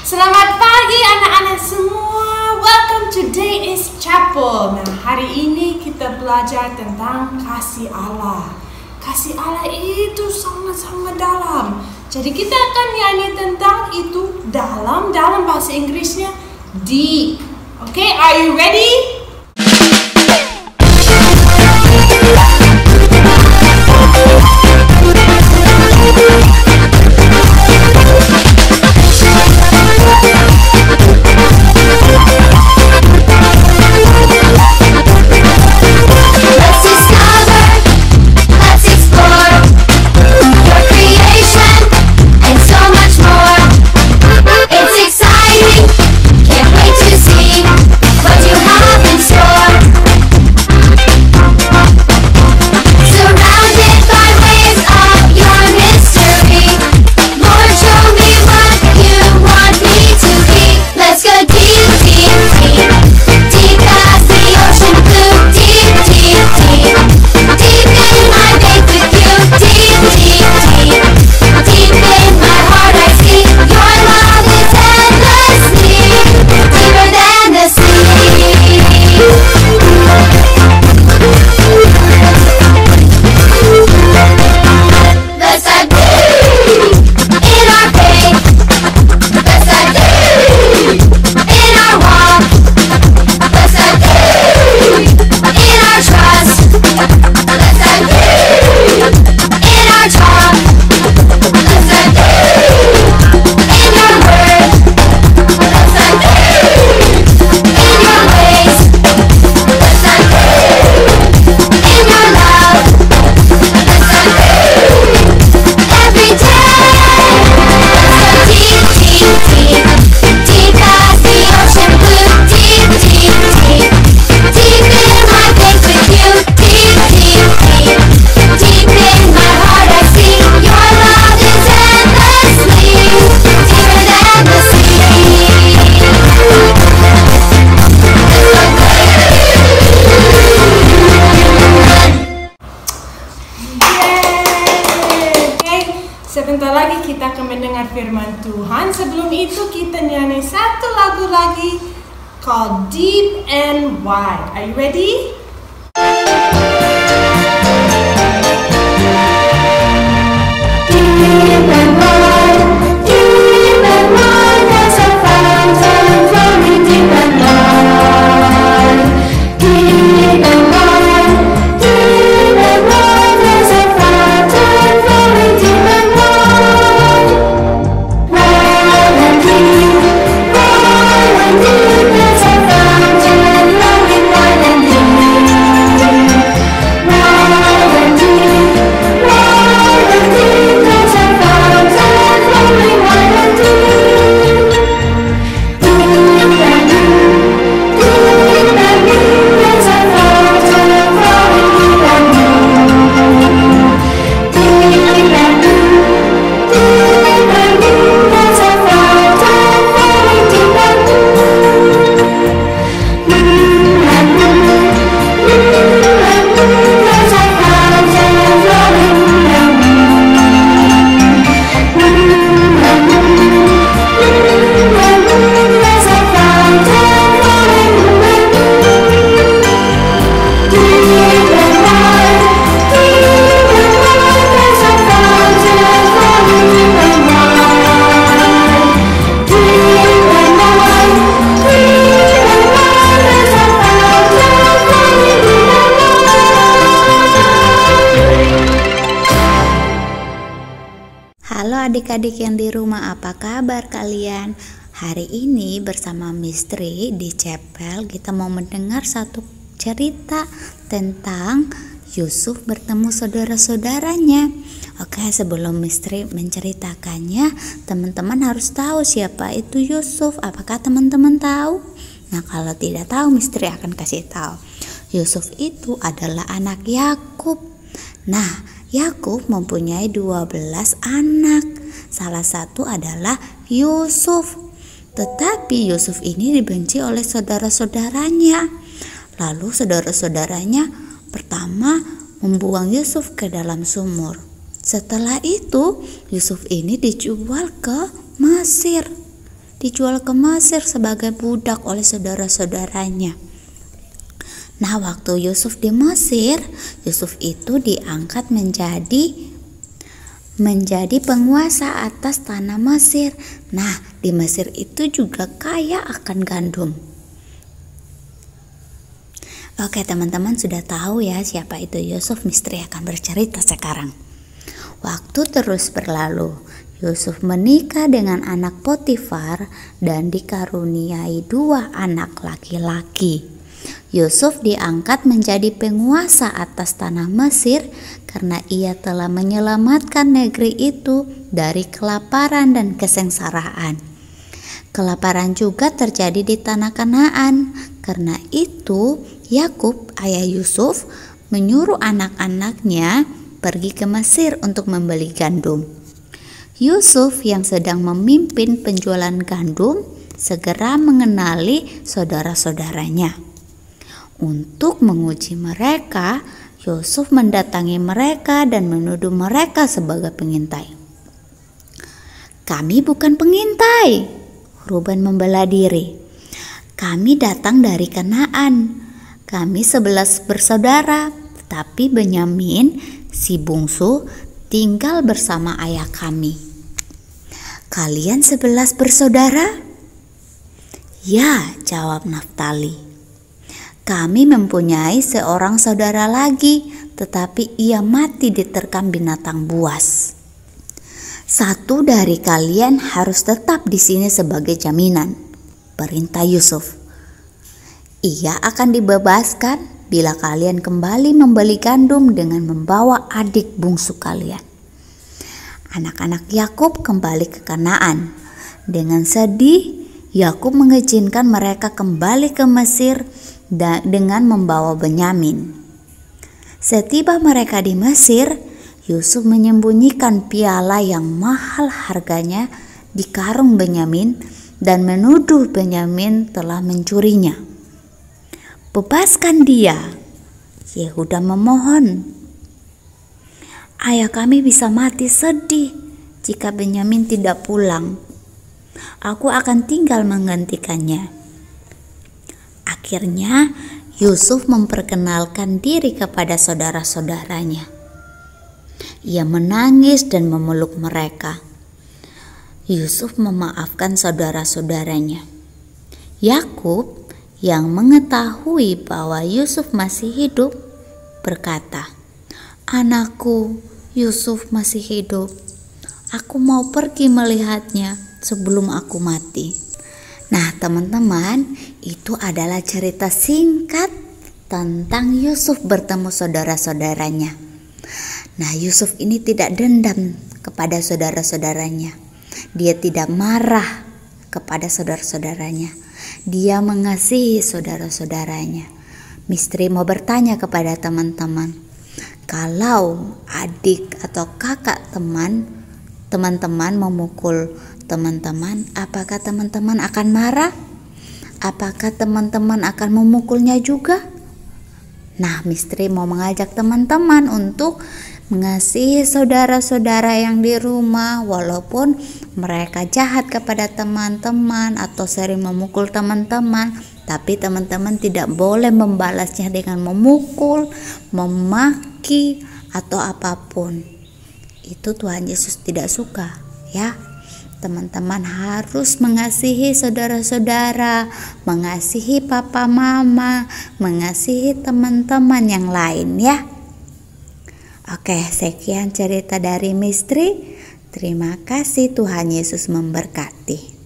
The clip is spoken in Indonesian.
Selamat pagi anak-anak semua. Welcome to Day is Chapel. Nah, hari ini kita belajar tentang kasih Allah. Kasih Allah itu sangat-sangat dalam. Jadi kita akan nyanyi tentang itu dalam bahasa Inggrisnya deep. Okay, are you ready? Sebentar lagi kita akan mendengar firman Tuhan. Sebelum itu kita nyanyi satu lagu lagi called Deep and Wide. Are you ready? Deep and wide, deep and wide, there's a fountain flowing deep and wide. Deep and wide, deep and wide, there's a fountain flowing deep and wide. Wide and deep, there's a fountain flowing wide and deep. Wide and deep, there's a fountain flowing wide and deep. Deep and deep, there's a fountain flowing deep and deep. Deep and deep, there's a fountain flowing deep and deep. Deep and deep, there's a fountain flowing deep and deep. Deep and deep, there's a fountain flowing deep and deep. Deep and wide, there's a fountain flowing deep and wide. Deep and wide, there's a fountain flowing deep and wide. Halo adik-adik yang di rumah, apa kabar kalian? Hari ini bersama Mistri di Chapel kita mau mendengar satu cerita tentang Yusuf bertemu saudara-saudaranya. Oke, sebelum Mistri menceritakannya, teman-teman harus tahu siapa itu Yusuf. Apakah teman-teman tahu? Nah, kalau tidak tahu, Mistri akan kasih tahu. Yusuf itu adalah anak Yakub. Nah, Yakub mempunyai 12 anak. Salah satu adalah Yusuf. Tetapi Yusuf ini dibenci oleh saudara-saudaranya. Lalu saudara-saudaranya pertama membuang Yusuf ke dalam sumur. Setelah itu Yusuf ini dijual ke Mesir. dijual ke Mesir sebagai budak oleh saudara-saudaranya. Nah, waktu Yusuf di Mesir, Yusuf itu diangkat menjadi penguasa atas tanah Mesir. Nah, di Mesir itu juga kaya akan gandum. Oke, teman-teman sudah tahu ya siapa itu Yusuf. Misteri akan bercerita sekarang. Waktu terus berlalu. Yusuf menikah dengan anak Potifar dan dikaruniai 2 anak laki-laki. Yusuf diangkat menjadi penguasa atas tanah Mesir karena ia telah menyelamatkan negeri itu dari kelaparan dan kesengsaraan. Kelaparan juga terjadi di tanah Kanaan. Karena itu, Yakub, ayah Yusuf, menyuruh anak-anaknya pergi ke Mesir untuk membeli gandum. Yusuf yang sedang memimpin penjualan gandum segera mengenali saudara-saudaranya. Untuk menguji mereka, Yusuf mendatangi mereka dan menuduh mereka sebagai pengintai. "Kami bukan pengintai," Ruben membela diri. "Kami datang dari Kanaan. Kami 11 bersaudara, tetapi Benyamin, si bungsu, tinggal bersama ayah kami." "Kalian 11 bersaudara?" "Ya," jawab Naftali. "Kami mempunyai seorang saudara lagi, tetapi ia mati diterkam binatang buas. Satu dari kalian harus tetap di sini sebagai jaminan," perintah Yusuf. "Ia akan dibebaskan bila kalian kembali membeli gandum dengan membawa adik bungsu kalian." Anak-anak Yakub kembali ke Kanaan. Dengan sedih, Yakub mengizinkan mereka kembali ke Mesir dengan membawa Benyamin. Setiba mereka di Mesir, Yusuf menyembunyikan piala yang mahal harganya di karung Benyamin dan menuduh Benyamin telah mencurinya. "Bebaskan dia," Yehuda memohon. "Ayah kami bisa mati sedih jika Benyamin tidak pulang. Aku akan tinggal menggantikannya." Akhirnya Yusuf memperkenalkan diri kepada saudara-saudaranya. Ia menangis dan memeluk mereka. Yusuf memaafkan saudara-saudaranya. Yakub yang mengetahui bahwa Yusuf masih hidup berkata, "Anakku, Yusuf masih hidup. Aku mau pergi melihatnya sebelum aku mati." Nah, teman-teman, itu adalah cerita singkat tentang Yusuf bertemu saudara-saudaranya. Nah, Yusuf ini tidak dendam kepada saudara-saudaranya. Dia tidak marah kepada saudara-saudaranya. Dia mengasihi saudara-saudaranya. Misteri mau bertanya kepada teman-teman, kalau adik atau kakak teman-teman memukul teman-teman, apakah teman-teman akan marah? Apakah teman-teman akan memukulnya juga? Nah, Misteri mau mengajak teman-teman untuk mengasihi saudara-saudara yang di rumah, walaupun mereka jahat kepada teman-teman atau sering memukul teman-teman, tapi teman-teman tidak boleh membalasnya dengan memukul, memaki, atau apapun. Itu Tuhan Yesus tidak suka, ya. Teman-teman harus mengasihi saudara-saudara, mengasihi papa mama, mengasihi teman-teman yang lain, ya. Oke, sekian cerita dari Misteri. Terima kasih, Tuhan Yesus memberkati.